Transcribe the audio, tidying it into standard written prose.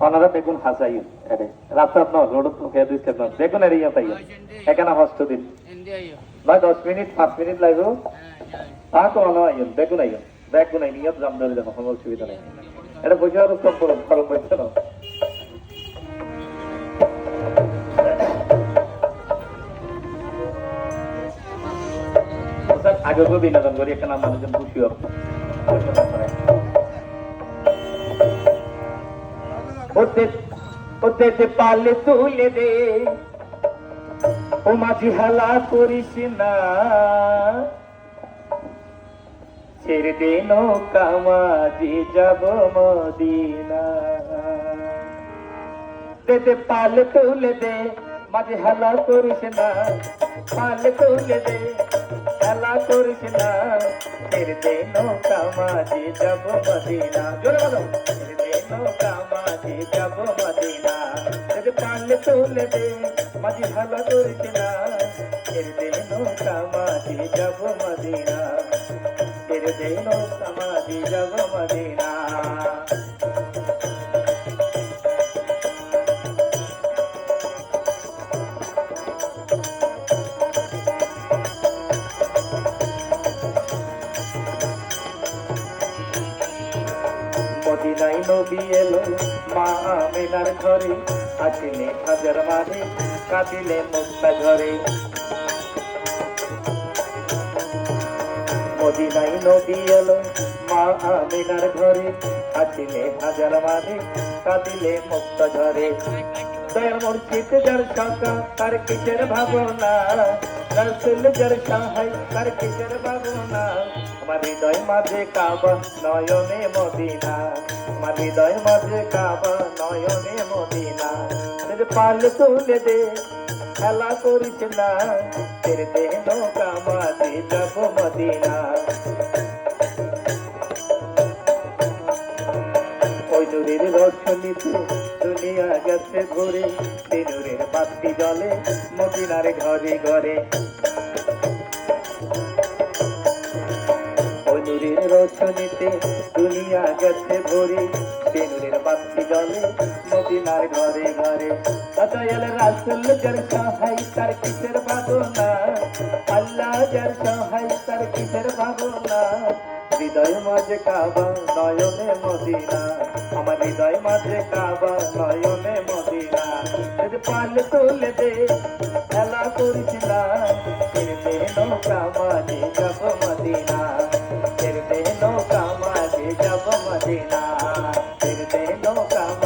ওনারা বেগুন হাসাইন এরে রাস্তা ন রোড তো খেয়ে দিচ্ছে না বেগুন এর ইয়া তাই এখানে হস্ত দিন নয় 10 মিনিট 5 মিনিট লাগবে তা কোনো নয় বেগুন আইন বেগুন আইন ইয়া জাম ধরে দেখো কোনো অসুবিধা নেই এটা পয়সা আর কম করুন ফলন পাইছে না আগে তো বিনোদন করি একটা নাম মানুষজন খুশি হোক ওতে পালে তুলে দে ও মাঝি হালা করিস না ছেড়ে দে নৌকা মাঝি যাব মদিনা দে পালে তুলে দে মাঝি হালা করিস না পালে তুলে দে হালা করিস না ছেড়ে দে নৌকা মাঝি যাব মদিনা জোরে বলো ছেড়ে দে নৌকা মাঝি যাব মদিনা দে পালে তুলে দে মাঝি হালা করিস না ছেড়ে দে নৌকা মাঝি যাব মদিনা ছেড়ে দে নৌকা মাঝি যাব মদিনা মদিনায় নবী এলো মা আমেনার ঘরে আসিলে হাজার মাঝে কাঁদিলে মুক্তা ঝরে মদিনায় নবী এলো মা আমেনার ঘরে আসিলে হাজার মাঝে কাঁদিলে মুক্তা ঝরে দয়াল মুর্শিদ যার শাখা তার কিসের ভাবনা রাসূল যার সহায় তার কিসের ভাবনা আমার হৃদয় মাঝে কাবা নয়নে মদিনা আমার হৃদয় মাঝে কাবা নয়নে মদিনা পাল তুলে দে খেলা করিস না ছেড়ে দে নৌকা মাঝে যাব মদিনা ওই নূরের রোশনীতে দুনিয়া গেছে ঘুরে সেই নূরের বাতি জ্বলে মদিনার ঘরে ঘরে ওই নূরের রোশনীতে দুনিয়া গেছে ভরে সেই নূরের বাতি জ্বলে মদিনার ঘরে ঘরে দয়াল রাসূল যার সহায় তার কিসের ভাবনা আল্লাহ যার সহায় তার কিসের ভাবনা হৃদয় মাঝে কাবা নয়নে মদিনা আমার হৃদয় মাঝে কাবা নয়নে মদিনা পাল তুলে দে খেলা করিস না